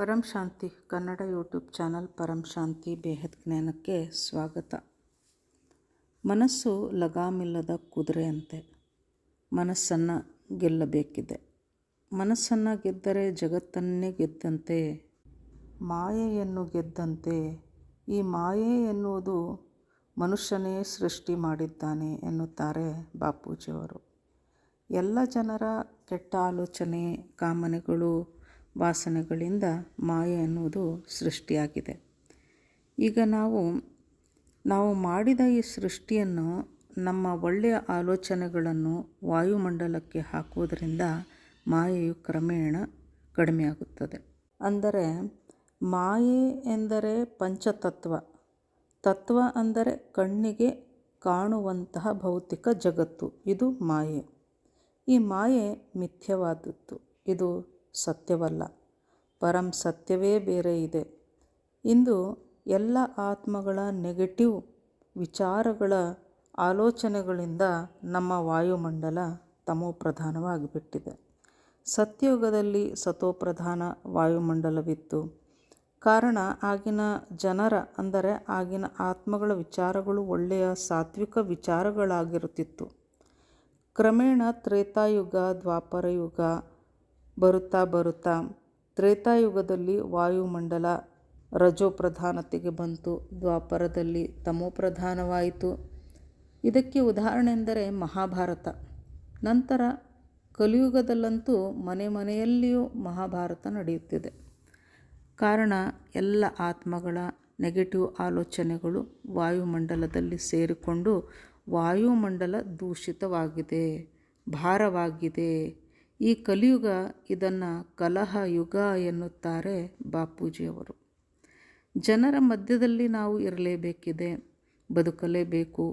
ಪರಂ ಶಾಂತಿ Kannada YouTube channel ಪರಂ ಶಾಂತಿ ಬೇಹದ್ ಜ್ಞಾನಕ್ಕೆ ಸ್ವಾಗತ. ಮನಸ್ಸು ಲಗಾಮಿಲ್ಲದ ಕುದುರೆಯಂತೆ ಮನಸ್ಸನ್ನು ಗೆಲ್ಲಬೇಕಿದೆ. ಮನಸ್ಸನ್ನು ಗೆದ್ದರೆ ಜಗತ್ತನ್ನೇ ಗೆದ್ದಂತೆ, ಮಾಯೆಯನ್ನು ಗೆದ್ದಂತೆ. ಈ ಮಾಯೆ ಎನ್ನುವುದು ಮನುಷ್ಯನೇ ಸೃಷ್ಟಿ ಮಾಡಿದ್ದಾನೆ ಎನ್ನುತ್ತಾರೆ ಬಾಪೂಜಿಯವರು. ಎಲ್ಲ ಜನರ ಕೆಟ್ಟ ಆಲೋಚನೆ, ಕಾಮನೆಗಳು, ವಾಸನೆಗಳಿಂದ ಮಾಯೆ ಎನ್ನುವುದು ಸೃಷ್ಟಿಯಾಗಿದೆ. ಈಗ ನಾವು ಮಾಡಿದ ಈ ಸೃಷ್ಟಿಯನ್ನು, ನಮ್ಮ ಒಳ್ಳೆಯ ಆಲೋಚನೆಗಳನ್ನು ವಾಯುಮಂಡಲಕ್ಕೆ ಹಾಕುವುದರಿಂದ ಮಾಯೆಯು ಕ್ರಮೇಣ ಕಡಿಮೆಯಾಗುತ್ತದೆ. ಅಂದರೆ ಮಾಯೆ ಎಂದರೆ ಪಂಚತತ್ವ. ತತ್ವ ಅಂದರೆ ಕಣ್ಣಿಗೆ ಕಾಣುವಂತಹ ಭೌತಿಕ ಜಗತ್ತು, ಇದು ಮಾಯೆ. ಈ ಮಾಯೆ ಮಿಥ್ಯವಾದದ್ದು, ಇದು ಸತ್ಯವಲ್ಲ. ಪರಂ ಸತ್ಯವೇ ಬೇರೆ ಇದೆ. ಇಂದು ಎಲ್ಲ ಆತ್ಮಗಳ ನೆಗೆಟಿವ್ ವಿಚಾರಗಳ ಆಲೋಚನೆಗಳಿಂದ ನಮ್ಮ ವಾಯುಮಂಡಲ ತಮೋಪ್ರಧಾನವಾಗಿಬಿಟ್ಟಿದೆ. ಸತ್ಯಯುಗದಲ್ಲಿ ಸತೋಪ್ರಧಾನ ವಾಯುಮಂಡಲವಿತ್ತು. ಕಾರಣ ಆಗಿನ ಜನರ, ಅಂದರೆ ಆಗಿನ ಆತ್ಮಗಳ ವಿಚಾರಗಳು ಒಳ್ಳೆಯ ಸಾತ್ವಿಕ ವಿಚಾರಗಳಾಗಿರುತ್ತಿತ್ತು. ಕ್ರಮೇಣ ತ್ರೇತಾಯುಗ, ದ್ವಾಪರ ಯುಗ ಬರುತ್ತಾ ತ್ರೇತಾಯುಗದಲ್ಲಿ ವಾಯುಮಂಡಲ ರಜೋಪ್ರಧಾನತೆಗೆ ಬಂತು, ದ್ವಾಪರದಲ್ಲಿ ತಮೋಪ್ರಧಾನವಾಯಿತು. ಇದಕ್ಕೆ ಉದಾಹರಣೆ ಎಂದರೆ ಮಹಾಭಾರತ. ನಂತರ ಕಲಿಯುಗದಲ್ಲಂತೂ ಮನೆ ಮನೆಯಲ್ಲಿಯೂ ಮಹಾಭಾರತ ನಡೆಯುತ್ತಿದೆ. ಕಾರಣ ಎಲ್ಲ ಆತ್ಮಗಳ ನೆಗೆಟಿವ್ ಆಲೋಚನೆಗಳು ವಾಯುಮಂಡಲದಲ್ಲಿ ಸೇರಿಕೊಂಡು ವಾಯುಮಂಡಲ ದೂಷಿತವಾಗಿದೆ, ಭಾರವಾಗಿದೆ. ಈ ಕಲಿಯುಗ ಇದನ್ನು ಕಲಹ ಯುಗ ಎನ್ನುತ್ತಾರೆ ಬಾಪೂಜಿಯವರು. ಜನರ ಮಧ್ಯದಲ್ಲಿ ನಾವು ಇರಲೇಬೇಕಿದೆ, ಬದುಕಲೇಬೇಕು.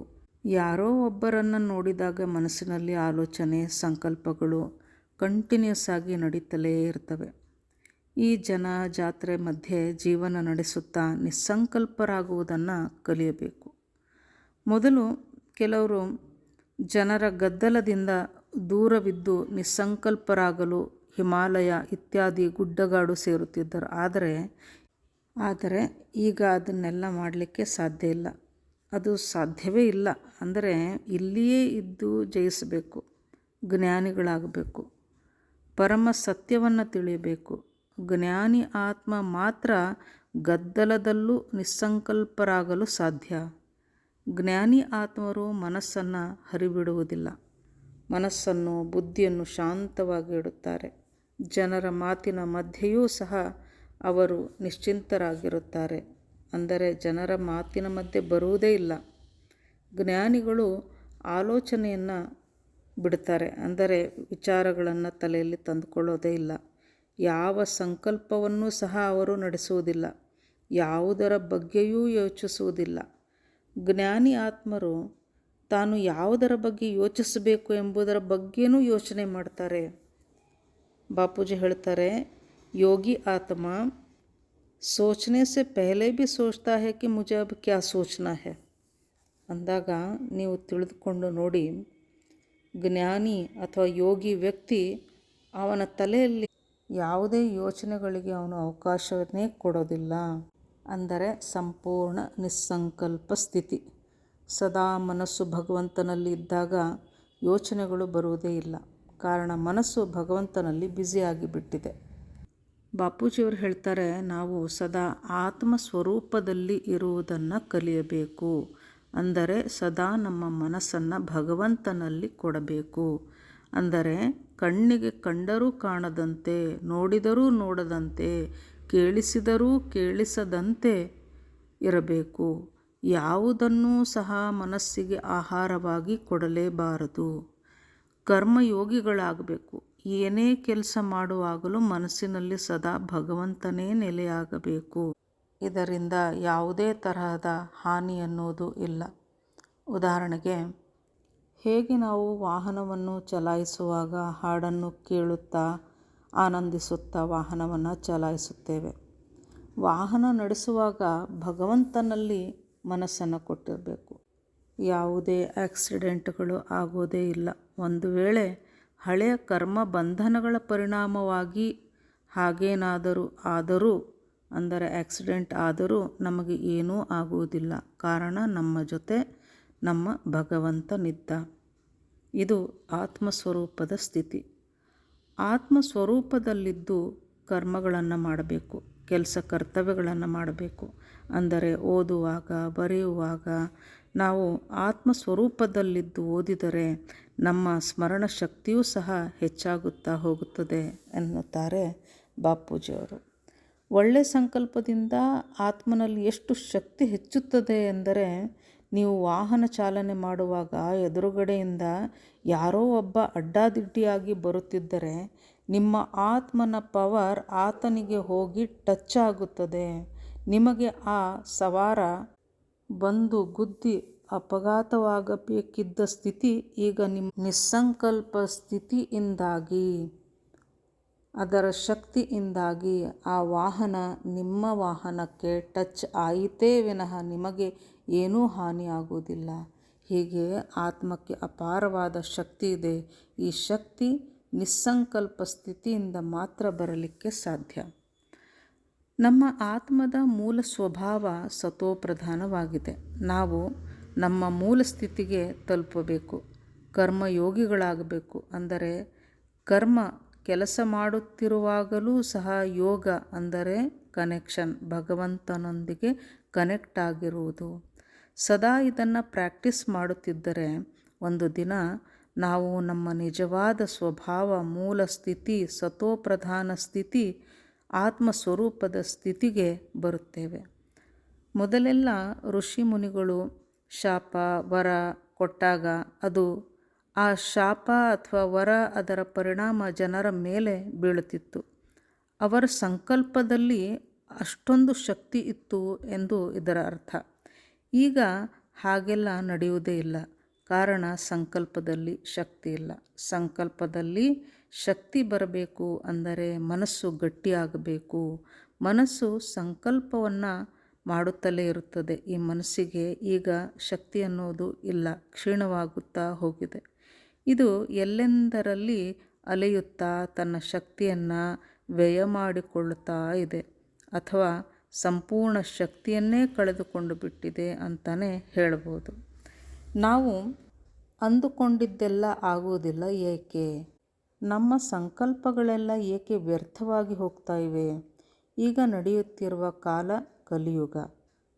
ಯಾರೋ ಒಬ್ಬರನ್ನು ನೋಡಿದಾಗ ಮನಸ್ಸಿನಲ್ಲಿ ಆಲೋಚನೆ, ಸಂಕಲ್ಪಗಳು ಕಂಟಿನ್ಯೂಸ್ ಆಗಿ ನಡೀತಲೇ ಇರ್ತವೆ. ಈ ಜನ ಜಾತ್ರೆ ಮಧ್ಯೆ ಜೀವನ ನಡೆಸುತ್ತಾ ನಿಸ್ಸಂಕಲ್ಪರಾಗುವುದನ್ನು ಕಲಿಯಬೇಕು. ಮೊದಲು ಕೆಲವರು ಜನರ ಗದ್ದಲದಿಂದ ದೂರವಿದ್ದು ನಿಸ್ಸಂಕಲ್ಪರಾಗಲು ಹಿಮಾಲಯ ಇತ್ಯಾದಿ ಗುಡ್ಡಗಾಡು ಸೇರುತ್ತಿದ್ದರು. ಆದರೆ ಈಗ ಅದನ್ನೆಲ್ಲ ಮಾಡಲಿಕ್ಕೆ ಸಾಧ್ಯ ಇಲ್ಲ. ಅದು ಸಾಧ್ಯವೇ ಇಲ್ಲ. ಅಂದರೆ ಇಲ್ಲಿಯೇ ಇದ್ದು ಜಯಿಸಬೇಕು, ಜ್ಞಾನಿಗಳಾಗಬೇಕು, ಪರಮ ಸತ್ಯವನ್ನು ತಿಳಿಯಬೇಕು. ಜ್ಞಾನಿ ಆತ್ಮ ಮಾತ್ರ ಗದ್ದಲದಲ್ಲೂ ನಿಸ್ಸಂಕಲ್ಪರಾಗಲು ಸಾಧ್ಯ. ಜ್ಞಾನಿ ಆತ್ಮರು ಮನಸ್ಸನ್ನು ಹರಿಬಿಡುವುದಿಲ್ಲ, ಮನಸ್ಸನ್ನು, ಬುದ್ಧಿಯನ್ನು ಶಾಂತವಾಗಿ ಇಡುತ್ತಾರೆ. ಜನರ ಮಾತಿನ ಮಧ್ಯೆಯೂ ಸಹ ಅವರು ನಿಶ್ಚಿಂತರಾಗಿರುತ್ತಾರೆ. ಅಂದರೆ ಜನರ ಮಾತಿನ ಮಧ್ಯೆ ಬರುವುದೇ ಇಲ್ಲ. ಜ್ಞಾನಿಗಳು ಆಲೋಚನೆಯನ್ನು ಬಿಡ್ತಾರೆ, ಅಂದರೆ ವಿಚಾರಗಳನ್ನು ತಲೆಯಲ್ಲಿ ತಂದುಕೊಳ್ಳೋದೇ ಇಲ್ಲ. ಯಾವ ಸಂಕಲ್ಪವನ್ನೂ ಸಹ ಅವರು ನಡೆಸುವುದಿಲ್ಲ, ಯಾವುದರ ಬಗ್ಗೆಯೂ ಯೋಚಿಸುವುದಿಲ್ಲ. ಜ್ಞಾನಿ ಆತ್ಮರು ತಾನು ಯಾವುದರ ಬಗ್ಗೆ ಯೋಚಿಸಬೇಕು ಎಂಬುದರ ಬಗ್ಗೆಯೂ ಯೋಚನೆ ಮಾಡ್ತಾರೆ. ಬಾಪೂಜಿ ಹೇಳ್ತಾರೆ, ಯೋಗಿ ಆತ್ಮ ಸೋಚನೆ ಸೆ ಪಹಲೆ ಭಿ ಸೋಚ್ತಾ ಹೈ ಕಿ ಮುಜೆ ಅಬ್ ಕ್ಯಾ ಸೋಚನಾ ಹೈ ಅಂದಾಗ ನೀವು ತಿಳಿದುಕೊಂಡು ನೋಡಿ, ಜ್ಞಾನಿ ಅಥವಾ ಯೋಗಿ ವ್ಯಕ್ತಿ ಅವನ ತಲೆಯಲ್ಲಿ ಯಾವುದೇ ಯೋಚನೆಗಳಿಗೆ ಅವನು ಅವಕಾಶವನ್ನೇ ಕೊಡೋದಿಲ್ಲ. ಅಂದರೆ ಸಂಪೂರ್ಣ ನಿಸ್ಸಂಕಲ್ಪ ಸ್ಥಿತಿ. ಸದಾ ಮನಸ್ಸು ಭಗವಂತನಲ್ಲಿ ಇದ್ದಾಗ ಯೋಚನೆಗಳು ಬರುವುದೇ ಇಲ್ಲ. ಕಾರಣ ಮನಸ್ಸು ಭಗವಂತನಲ್ಲಿ ಬ್ಯುಸಿಯಾಗಿಬಿಟ್ಟಿದೆ. ಬಾಪೂಜಿಯವರು ಹೇಳ್ತಾರೆ, ನಾವು ಸದಾ ಆತ್ಮ ಸ್ವರೂಪದಲ್ಲಿ ಇರುವುದನ್ನು ಕಲಿಯಬೇಕು. ಅಂದರೆ ಸದಾ ನಮ್ಮ ಮನಸ್ಸನ್ನು ಭಗವಂತನಲ್ಲಿ ಕೊಡಬೇಕು. ಅಂದರೆ ಕಣ್ಣಿಗೆ ಕಂಡರೂ ಕಾಣದಂತೆ, ನೋಡಿದರೂ ನೋಡದಂತೆ, ಕೇಳಿಸಿದರೂ ಕೇಳಿಸದಂತೆ ಇರಬೇಕು. ಯಾವುದನ್ನೂ ಸಹ ಮನಸ್ಸಿಗೆ ಆಹಾರವಾಗಿ ಕೊಡಲೇಬಾರದು. ಕರ್ಮಯೋಗಿಗಳಾಗಬೇಕು. ಏನೇ ಕೆಲಸ ಮಾಡುವಾಗಲೂ ಮನಸ್ಸಿನಲ್ಲಿ ಸದಾ ಭಗವಂತನೇ ನೆಲೆಯಾಗಬೇಕು. ಇದರಿಂದ ಯಾವುದೇ ತರಹದ ಹಾನಿ ಅನ್ನೋದು ಇಲ್ಲ. ಉದಾಹರಣೆಗೆ, ಹೇಗೆ ನಾವು ವಾಹನವನ್ನು ಚಲಾಯಿಸುವಾಗ ಹಾಡನ್ನು ಕೇಳುತ್ತಾ ಆನಂದಿಸುತ್ತಾ ವಾಹನವನ್ನು ಚಲಾಯಿಸುತ್ತೇವೆ. ವಾಹನ ನಡೆಸುವಾಗ ಭಗವಂತನಲ್ಲಿ ಮನಸ್ಸನ್ನು ಕೊಟ್ಟಿರಬೇಕು. ಯಾವುದೇ ಆಕ್ಸಿಡೆಂಟ್ಗಳು ಆಗೋದೇ ಇಲ್ಲ. ಒಂದು ವೇಳೆ ಹಳೆಯ ಕರ್ಮ ಬಂಧನಗಳ ಪರಿಣಾಮವಾಗಿ ಹಾಗೇನಾದರೂ ಆದರೂ ಅಂದರೆ ಆಕ್ಸಿಡೆಂಟ್ ಆದರೂ ನಮಗೆ ಏನೂ ಆಗುವುದಿಲ್ಲ, ಕಾರಣ ನಮ್ಮ ಜೊತೆ ನಮ್ಮ ಭಗವಂತನಿದ್ದ. ಇದು ಆತ್ಮಸ್ವರೂಪದ ಸ್ಥಿತಿ. ಆತ್ಮಸ್ವರೂಪದಲ್ಲಿದ್ದು ಕರ್ಮಗಳನ್ನು ಮಾಡಬೇಕು, ಕೆಲಸ ಕರ್ತವ್ಯಗಳನ್ನು ಮಾಡಬೇಕು. ಅಂದರೆ ಓದುವಾಗ, ಬರೆಯುವಾಗ ನಾವು ಆತ್ಮಸ್ವರೂಪದಲ್ಲಿದ್ದು ಓದಿದರೆ ನಮ್ಮ ಸ್ಮರಣ ಶಕ್ತಿಯೂ ಸಹ ಹೆಚ್ಚಾಗುತ್ತಾ ಹೋಗುತ್ತದೆ ಎನ್ನುತ್ತಾರೆ ಬಾಪೂಜಿಯವರು. ಒಳ್ಳೆಯ ಸಂಕಲ್ಪದಿಂದ ಆತ್ಮನಲ್ಲಿ ಎಷ್ಟು ಶಕ್ತಿ ಹೆಚ್ಚುತ್ತದೆ ಎಂದರೆ, ನೀವು ವಾಹನ ಚಾಲನೆ ಮಾಡುವಾಗ ಎದುರುಗಡೆಯಿಂದ ಯಾರೋ ಒಬ್ಬ ಅಡ್ಡಾದಿಡ್ಡಿಯಾಗಿ ಬರುತ್ತಿದ್ದರೆ ನಿಮ್ಮ ಆತ್ಮನ ಪವರ್ ಆತನಿಗೆ ಹೋಗಿ ಟಚ್ ಆಗುತ್ತದೆ. ನಿಮಗೆ ಆ ಸವಾರ ಬಂದು ಗುದ್ದಿ ಅಪಘಾತವಾಗಬೇಕಿದ್ದ ಸ್ಥಿತಿ ಈಗ ನಿಮ್ಮ ನಿಸ್ಸಂಕಲ್ಪ ಸ್ಥಿತಿಯಿಂದಾಗಿ, ಅದರ ಶಕ್ತಿಯಿಂದಾಗಿ ಆ ವಾಹನ ನಿಮ್ಮ ವಾಹನಕ್ಕೆ ಟಚ್ ಆಯಿತೇ ವಿನಃ ನಿಮಗೆ ಏನೂ ಹಾನಿಯಾಗುವುದಿಲ್ಲ. ಹೀಗೆ ಆತ್ಮಕ್ಕೆ ಅಪಾರವಾದ ಶಕ್ತಿ ಇದೆ. ಈ ಶಕ್ತಿ ನಿಸ್ಸಂಕಲ್ಪ ಸ್ಥಿತಿಯಿಂದ ಮಾತ್ರ ಬರಲಿಕ್ಕೆ ಸಾಧ್ಯ. ನಮ್ಮ ಆತ್ಮದ ಮೂಲ ಸ್ವಭಾವ ಸತೋಪ್ರಧಾನವಾಗಿದೆ. ನಾವು ನಮ್ಮ ಮೂಲ ಸ್ಥಿತಿಗೆ ತಲುಪಬೇಕು, ಕರ್ಮಯೋಗಿಗಳಾಗಬೇಕು. ಅಂದರೆ ಕರ್ಮ ಕೆಲಸ ಮಾಡುತ್ತಿರುವಾಗಲೂ ಸಹ ಯೋಗ ಅಂದರೆ ಕನೆಕ್ಷನ್, ಭಗವಂತನೊಂದಿಗೆ ಕನೆಕ್ಟ್ ಆಗಿರುವುದು. ಸದಾ ಇದನ್ನು ಪ್ರಾಕ್ಟೀಸ್ ಮಾಡುತ್ತಿದ್ದರೆ ಒಂದು ದಿನ ನಾವು ನಮ್ಮ ನಿಜವಾದ ಸ್ವಭಾವ, ಮೂಲ ಸ್ಥಿತಿ, ಸತೋಪ್ರಧಾನ ಸ್ಥಿತಿ, ಆತ್ಮಸ್ವರೂಪದ ಸ್ಥಿತಿಗೆ ಬರುತ್ತೇವೆ. ಮೊದಲೆಲ್ಲ ಋಷಿ ಮುನಿಗಳು ಶಾಪ ವರ ಕೊಟ್ಟಾಗ ಅದು ಆ ಶಾಪ ಅಥವಾ ವರ ಅದರ ಪರಿಣಾಮ ಜನರ ಮೇಲೆ ಬೀಳುತ್ತಿತ್ತು. ಅವರ ಸಂಕಲ್ಪದಲ್ಲಿ ಅಷ್ಟೊಂದು ಶಕ್ತಿ ಇತ್ತು ಎಂದು ಇದರ ಅರ್ಥ. ಈಗ ಹಾಗೆಲ್ಲ ನಡೆಯುವುದೇ ಇಲ್ಲ, ಕಾರಣ ಸಂಕಲ್ಪದಲ್ಲಿ ಶಕ್ತಿ ಇಲ್ಲ. ಸಂಕಲ್ಪದಲ್ಲಿ ಶಕ್ತಿ ಬರಬೇಕು ಅಂದರೆ ಮನಸ್ಸು ಗಟ್ಟಿಯಾಗಬೇಕು. ಮನಸ್ಸು ಸಂಕಲ್ಪವನ್ನು ಮಾಡುತ್ತಲೇ ಇರುತ್ತದೆ. ಈ ಮನಸ್ಸಿಗೆ ಈಗ ಶಕ್ತಿ ಅನ್ನೋದು ಇಲ್ಲ, ಕ್ಷೀಣವಾಗುತ್ತಾ ಹೋಗಿದೆ. ಇದು ಎಲ್ಲೆಂದರಲ್ಲಿ ಅಲೆಯುತ್ತಾ ತನ್ನ ಶಕ್ತಿಯನ್ನು ವ್ಯಯ ಮಾಡಿಕೊಳ್ಳುತ್ತಾ ಇದೆ, ಅಥವಾ ಸಂಪೂರ್ಣ ಶಕ್ತಿಯನ್ನೇ ಕಳೆದುಕೊಂಡು ಬಿಟ್ಟಿದೆ ಅಂತಲೇ ಹೇಳ್ಬೋದು. ನಾವು ಅಂದುಕೊಂಡಿದ್ದೆಲ್ಲ ಆಗುವುದಿಲ್ಲ ಏಕೆ? ನಮ್ಮ ಸಂಕಲ್ಪಗಳೆಲ್ಲ ಏಕೆ ವ್ಯರ್ಥವಾಗಿ ಹೋಗ್ತಾ ಇವೆ? ಈಗ ನಡೆಯುತ್ತಿರುವ ಕಾಲ ಕಲಿಯುಗ.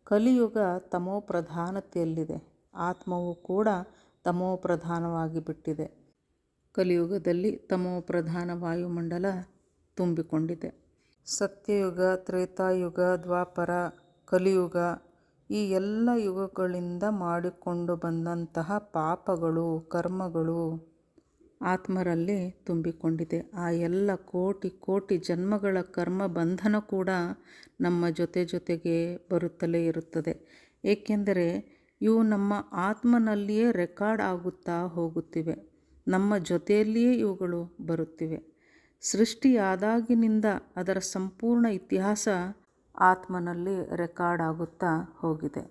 ಕಲಿಯುಗ ತಮೋಪ್ರಧಾನತೆಯಲ್ಲಿದೆ. ಆತ್ಮವು ಕೂಡ ತಮೋಪ್ರಧಾನವಾಗಿ ಬಿಟ್ಟಿದೆ. ಕಲಿಯುಗದಲ್ಲಿ ತಮೋಪ್ರಧಾನ ವಾಯುಮಂಡಲ ತುಂಬಿಕೊಂಡಿದೆ. ಸತ್ಯಯುಗ, ತ್ರೇತಾಯುಗ, ದ್ವಾಪರ, ಕಲಿಯುಗ ಈ ಎಲ್ಲ ಯುಗಗಳಿಂದ ಮಾಡಿಕೊಂಡು ಬಂದಂತಹ ಪಾಪಗಳು, ಕರ್ಮಗಳು ಆತ್ಮರಲ್ಲಿ ತುಂಬಿಕೊಂಡಿದೆ. ಆ ಎಲ್ಲ ಕೋಟಿ ಕೋಟಿ ಜನ್ಮಗಳ ಕರ್ಮ ಬಂಧನ ಕೂಡ ನಮ್ಮ ಜೊತೆಗೆ ಬರುತ್ತಲೇ ಇರುತ್ತದೆ. ಏಕೆಂದರೆ ಇವು ನಮ್ಮ ಆತ್ಮನಲ್ಲಿಯೇ ರೆಕಾರ್ಡ್ ಆಗುತ್ತಾ ಹೋಗುತ್ತಿವೆ. ನಮ್ಮ ಜೊತೆಯಲ್ಲಿಯೇ ಇವುಗಳು ಬರುತ್ತಿವೆ. ಸೃಷ್ಟಿಯಾದಾಗಿನಿಂದ ಅದರ ಸಂಪೂರ್ಣ ಇತಿಹಾಸ ಆತ್ಮನಲ್ಲಿ ರೆಕಾರ್ಡ್ ಆಗುತ್ತಾ ಹೋಗಿದೆ.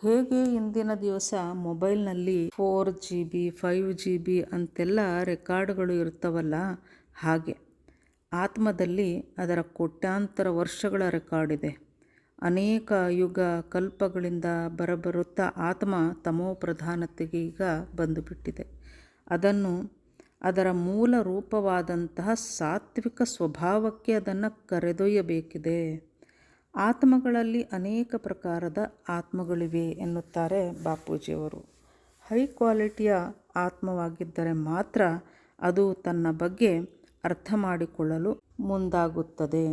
ಹೇಗೆ ಇಂದಿನ ದಿವಸ ಮೊಬೈಲ್ನಲ್ಲಿ 4GB 5GB ಅಂತೆಲ್ಲ ರೆಕಾರ್ಡ್ಗಳು ಇರ್ತವಲ್ಲ, ಹಾಗೆ ಆತ್ಮದಲ್ಲಿ ಅದರ ಕೋಟ್ಯಾಂತರ ವರ್ಷಗಳ ರೆಕಾರ್ಡ್ ಇದೆ. ಅನೇಕ ಯುಗ ಕಲ್ಪಗಳಿಂದ ಬರಬರುತ್ತಾ ಆತ್ಮ ತಮೋಪ್ರಧಾನತೆಗೆ ಈಗ ಬಂದುಬಿಟ್ಟಿದೆ. ಅದನ್ನು ಅದರ ಮೂಲ ರೂಪವಾದಂತಹ ಸಾತ್ವಿಕ ಸ್ವಭಾವಕ್ಕೆ ಅದನ್ನು ಕರೆದೊಯ್ಯಬೇಕಿದೆ. ಆತ್ಮಗಳಲ್ಲಿ ಅನೇಕ ಪ್ರಕಾರದ ಆತ್ಮಗಳಿವೆ ಎನ್ನುತ್ತಾರೆ ಬಾಪೂಜಿಯವರು. ಹೈ ಕ್ವಾಲಿಟಿಯ ಆತ್ಮವಾಗಿದ್ದರೆ ಮಾತ್ರ ಅದು ತನ್ನ ಬಗ್ಗೆ ಅರ್ಥ ಮಾಡಿಕೊಳ್ಳಲು ಮುಂದಾಗುತ್ತದೆ.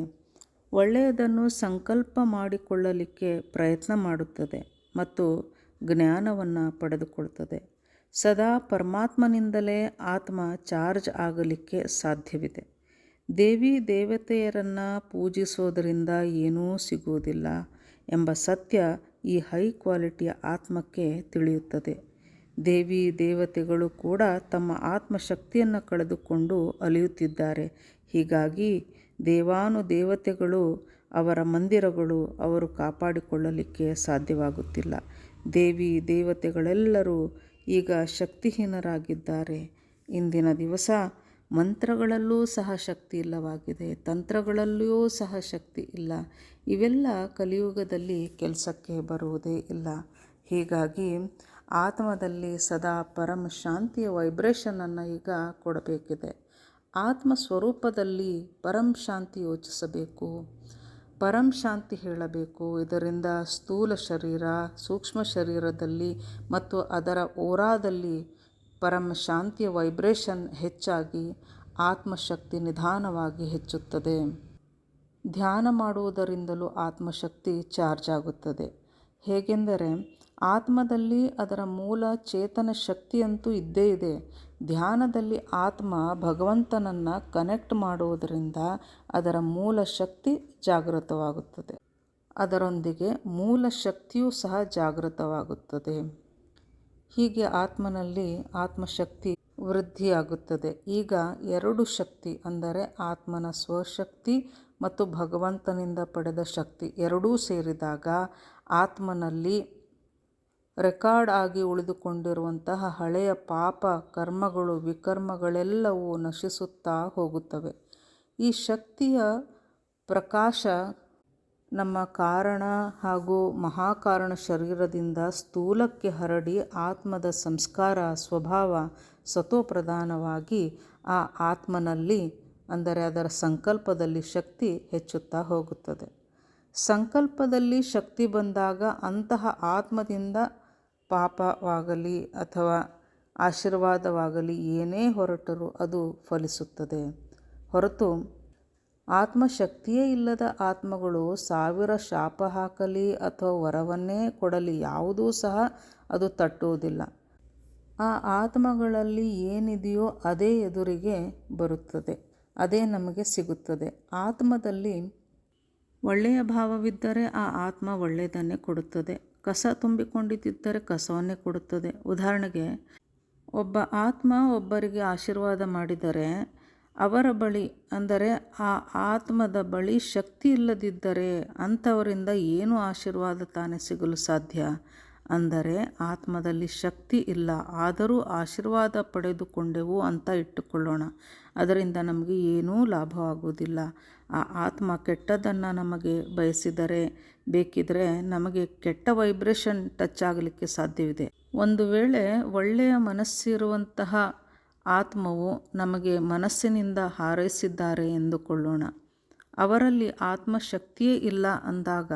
ಒಳ್ಳೆಯದನ್ನು ಸಂಕಲ್ಪ ಮಾಡಿಕೊಳ್ಳಲಿಕ್ಕೆ ಪ್ರಯತ್ನ ಮಾಡುತ್ತದೆ ಮತ್ತು ಜ್ಞಾನವನ್ನು ಪಡೆದುಕೊಳ್ತದೆ. ಸದಾ ಪರಮಾತ್ಮನಿಂದಲೇ ಆತ್ಮ ಚಾರ್ಜ್ ಆಗಲಿಕ್ಕೆ ಸಾಧ್ಯವಿದೆ. ದೇವಿ ದೇವತೆಯರನ್ನು ಪೂಜಿಸೋದರಿಂದ ಏನೂ ಸಿಗುವುದಿಲ್ಲ ಎಂಬ ಸತ್ಯ ಈ ಹೈ ಕ್ವಾಲಿಟಿಯ ಆತ್ಮಕ್ಕೆ ತಿಳಿಯುತ್ತದೆ. ದೇವಿ ದೇವತೆಗಳು ಕೂಡ ತಮ್ಮ ಆತ್ಮಶಕ್ತಿಯನ್ನು ಕಳೆದುಕೊಂಡು ಅಲಿಯುತ್ತಿದ್ದಾರೆ. ಹೀಗಾಗಿ ದೇವಾನುದೇವತೆಗಳು, ಅವರ ಮಂದಿರಗಳು ಅವರು ಕಾಪಾಡಿಕೊಳ್ಳಲಿಕ್ಕೆ ಸಾಧ್ಯವಾಗುತ್ತಿಲ್ಲ. ದೇವಿ ದೇವತೆಗಳೆಲ್ಲರೂ ಈಗ ಶಕ್ತಿಹೀನರಾಗಿದ್ದಾರೆ. ಇಂದಿನ ದಿವಸ ಮಂತ್ರಗಳಲ್ಲೂ ಸಹ ಶಕ್ತಿ ಇಲ್ಲವಾಗಿದೆ, ತಂತ್ರಗಳಲ್ಲಿಯೂ ಸಹ ಶಕ್ತಿ ಇಲ್ಲ. ಇವೆಲ್ಲ ಕಲಿಯುಗದಲ್ಲಿ ಕೆಲಸಕ್ಕೆ ಬರುವುದೇ ಇಲ್ಲ. ಹೀಗಾಗಿ ಆತ್ಮದಲ್ಲಿ ಸದಾ ಪರಮ ಶಾಂತಿಯ ವೈಬ್ರೇಷನನ್ನು ಈಗ ಕೊಡಬೇಕಿದೆ. ಆತ್ಮ ಸ್ವರೂಪದಲ್ಲಿ ಪರಂ ಶಾಂತಿ ಯೋಚಿಸಬೇಕು, ಪರಂ ಶಾಂತಿ ಹೇಳಬೇಕು. ಇದರಿಂದ ಸ್ಥೂಲ ಶರೀರ, ಸೂಕ್ಷ್ಮ ಶರೀರದಲ್ಲಿ ಮತ್ತು ಅದರ ಓರಾದಲ್ಲಿ ಪರಮ ಶಾಂತಿಯ ವೈಬ್ರೇಷನ್ ಹೆಚ್ಚಾಗಿ ಆತ್ಮಶಕ್ತಿ ನಿಧಾನವಾಗಿ ಹೆಚ್ಚುತ್ತದೆ. ಧ್ಯಾನ ಮಾಡುವುದರಿಂದಲೂ ಆತ್ಮಶಕ್ತಿ ಚಾರ್ಜ್ ಆಗುತ್ತದೆ. ಹೇಗೆಂದರೆ ಆತ್ಮದಲ್ಲಿ ಅದರ ಮೂಲ ಚೇತನ ಶಕ್ತಿಯಂತೂ ಇದ್ದೇ ಇದೆ. ಧ್ಯಾನದಲ್ಲಿ ಆತ್ಮ ಭಗವಂತನನ್ನು ಕನೆಕ್ಟ್ ಮಾಡುವುದರಿಂದ ಅದರ ಮೂಲ ಶಕ್ತಿ ಜಾಗೃತವಾಗುತ್ತದೆ. ಅದರೊಂದಿಗೆ ಮೂಲ ಶಕ್ತಿಯೂ ಸಹ ಜಾಗೃತವಾಗುತ್ತದೆ. ಹೀಗೆ ಆತ್ಮನಲ್ಲಿ ಆತ್ಮಶಕ್ತಿ ವೃದ್ಧಿಯಾಗುತ್ತದೆ. ಈಗ ಎರಡು ಶಕ್ತಿ ಅಂದರೆ ಆತ್ಮನ ಸ್ವಶಕ್ತಿ ಮತ್ತು ಭಗವಂತನಿಂದ ಪಡೆದ ಶಕ್ತಿ ಎರಡೂ ಸೇರಿದಾಗ ಆತ್ಮನಲ್ಲಿ ರೆಕಾರ್ಡ್ ಆಗಿ ಉಳಿದುಕೊಂಡಿರುವಂತಹ ಹಳೆಯ ಪಾಪ ಕರ್ಮಗಳು, ವಿಕರ್ಮಗಳೆಲ್ಲವೂ ನಶಿಸುತ್ತಾ ಹೋಗುತ್ತವೆ. ಈ ಶಕ್ತಿಯ ಪ್ರಕಾಶ ನಮ್ಮ ಕಾರಣ ಹಾಗೂ ಮಹಾಕಾರಣ ಶರೀರದಿಂದ ಸ್ಥೂಲಕ್ಕೆ ಹರಡಿ ಆತ್ಮದ ಸಂಸ್ಕಾರ ಸ್ವಭಾವ ಸತೋಪ್ರಧಾನವಾಗಿ ಆ ಆತ್ಮನಲ್ಲಿ ಅಂದರೆ ಅದರ ಸಂಕಲ್ಪದಲ್ಲಿ ಶಕ್ತಿ ಹೆಚ್ಚುತ್ತಾ ಹೋಗುತ್ತದೆ. ಸಂಕಲ್ಪದಲ್ಲಿ ಶಕ್ತಿ ಬಂದಾಗ ಅಂತಹ ಆತ್ಮದಿಂದ ಪಾಪವಾಗಲಿ ಅಥವಾ ಆಶೀರ್ವಾದವಾಗಲಿ ಏನೇ ಹೊರಟರೂ ಅದು ಫಲಿಸುತ್ತದೆ. ಹೊರತು ಆತ್ಮಶಕ್ತಿಯೇ ಇಲ್ಲದ ಆತ್ಮಗಳು 1000 ಶಾಪ ಹಾಕಲಿ ಅಥವಾ ವರವನ್ನೇ ಕೊಡಲಿ ಯಾವುದೂ ಸಹ ಅದು ತಟ್ಟುವುದಿಲ್ಲ. ಆ ಆತ್ಮಗಳಲ್ಲಿ ಏನಿದೆಯೋ ಅದೇ ಎದುರಿಗೆ ಬರುತ್ತದೆ, ಅದೇ ನಮಗೆ ಸಿಗುತ್ತದೆ. ಆತ್ಮದಲ್ಲಿ ಒಳ್ಳೆಯ ಭಾವವಿದ್ದರೆ ಆ ಆತ್ಮ ಒಳ್ಳೆಯದನ್ನೇ ಕೊಡುತ್ತದೆ. ಕಸ ತುಂಬಿಕೊಂಡಿದ್ದರೆ ಕಸವನ್ನೇ ಕೊಡುತ್ತದೆ. ಉದಾಹರಣೆಗೆ ಒಬ್ಬ ಆತ್ಮ ಒಬ್ಬರಿಗೆ ಆಶೀರ್ವಾದ ಮಾಡಿದರೆ ಅವರ ಬಳಿ ಅಂದರೆ ಆ ಆತ್ಮದ ಬಳಿ ಶಕ್ತಿ ಇಲ್ಲದಿದ್ದರೆ ಅಂಥವರಿಂದ ಏನು ಆಶೀರ್ವಾದ ತಾನೇ ಸಿಗಲು ಸಾಧ್ಯ? ಅಂದರೆ ಆತ್ಮದಲ್ಲಿ ಶಕ್ತಿ ಇಲ್ಲ, ಆದರೂ ಆಶೀರ್ವಾದ ಪಡೆದುಕೊಂಡೆವು ಅಂತ ಇಟ್ಟುಕೊಳ್ಳೋಣ. ಅದರಿಂದ ನಮಗೆ ಏನೂ ಲಾಭವಾಗುವುದಿಲ್ಲ. ಆ ಆತ್ಮ ಕೆಟ್ಟದ್ದನ್ನು ನಮಗೆ ಬಯಸಿದರೆ ಬೇಕಿದ್ರೆ ನಮಗೆ ಕೆಟ್ಟ ವೈಬ್ರೇಷನ್ ಟಚ್ ಆಗಲಿಕ್ಕೆ ಸಾಧ್ಯವಿದೆ. ಒಂದು ವೇಳೆ ಒಳ್ಳೆಯ ಮನಸ್ಸಿರುವಂತಹ ಆತ್ಮವು ನಮಗೆ ಮನಸ್ಸಿನಿಂದ ಹಾರೈಸಿದ್ದಾರೆ ಎಂದುಕೊಳ್ಳೋಣ. ಅವರಲ್ಲಿ ಆತ್ಮಶಕ್ತಿಯೇ ಇಲ್ಲ ಅಂದಾಗ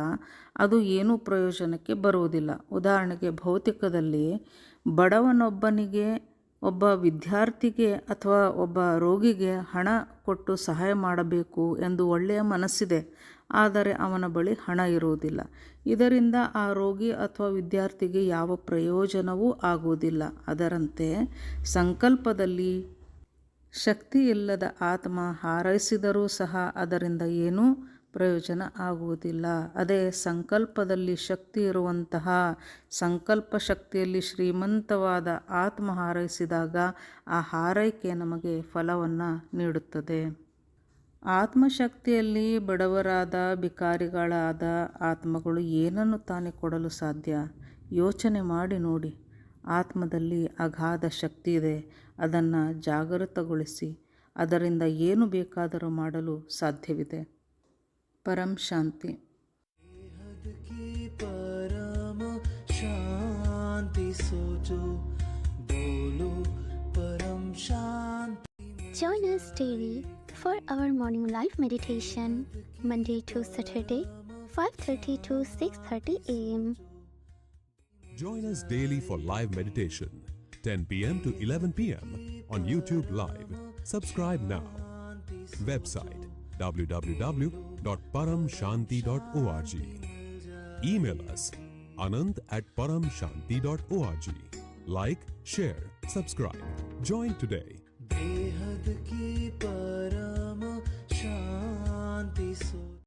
ಅದು ಏನೂ ಪ್ರಯೋಜನಕ್ಕೆ ಬರುವುದಿಲ್ಲ. ಉದಾಹರಣೆಗೆ ಭೌತಿಕದಲ್ಲಿ ಬಡವನೊಬ್ಬನಿಗೆ, ಒಬ್ಬ ವಿದ್ಯಾರ್ಥಿಗೆ ಅಥವಾ ಒಬ್ಬ ರೋಗಿಗೆ ಹಣ ಕೊಟ್ಟು ಸಹಾಯ ಮಾಡಬೇಕು ಎಂದು ಒಳ್ಳೆಯ ಮನಸ್ಸಿದೆ, ಆದರೆ ಅವನ ಬಳಿ ಹಣ ಇರುವುದಿಲ್ಲ. ಇದರಿಂದ ಆ ರೋಗಿ ಅಥವಾ ವಿದ್ಯಾರ್ಥಿಗೆ ಯಾವ ಪ್ರಯೋಜನವೂ ಆಗುವುದಿಲ್ಲ. ಅದರಂತೆ ಸಂಕಲ್ಪದಲ್ಲಿ ಶಕ್ತಿ ಇಲ್ಲದ ಆತ್ಮ ಹಾರೈಸಿದರೂ ಸಹ ಅದರಿಂದ ಏನೂ ಪ್ರಯೋಜನ ಆಗುವುದಿಲ್ಲ. ಅದೇ ಸಂಕಲ್ಪದಲ್ಲಿ ಶಕ್ತಿ ಇರುವಂತಹ, ಸಂಕಲ್ಪ ಶಕ್ತಿಯಲ್ಲಿ ಶ್ರೀಮಂತವಾದ ಆತ್ಮ ಹಾರೈಸಿದಾಗ ಆ ಹಾರೈಕೆ ನಮಗೆ ಫಲವನ್ನು ನೀಡುತ್ತದೆ. ಆತ್ಮಶಕ್ತಿಯಲ್ಲಿ ಬಡವರಾದ ಭಿಕಾರಿಗಳಾದ ಆತ್ಮಗಳು ಏನನ್ನು ತಾನೇ ಕೊಡಲು ಸಾಧ್ಯ? ಯೋಚನೆ ಮಾಡಿ ನೋಡಿ. ಆತ್ಮದಲ್ಲಿ ಅಗಾಧ ಶಕ್ತಿ ಇದೆ, ಅದನ್ನು ಜಾಗೃತಗೊಳಿಸಿ ಅದರಿಂದ ಏನು ಬೇಕಾದರೂ ಮಾಡಲು ಸಾಧ್ಯವಿದೆ. ಪರಂ ಶಾಂತಿ. Join us daily for our morning live meditation, Monday to Saturday, 5:30 to 6:30 a.m. Join us daily for live meditation, 10 p.m. to 11 p.m. on YouTube Live. Subscribe now. Website www.paramshanti.org. Email us anand@paramshanti.org. Like, share, subscribe. Join today. बेहद की परम शांति सो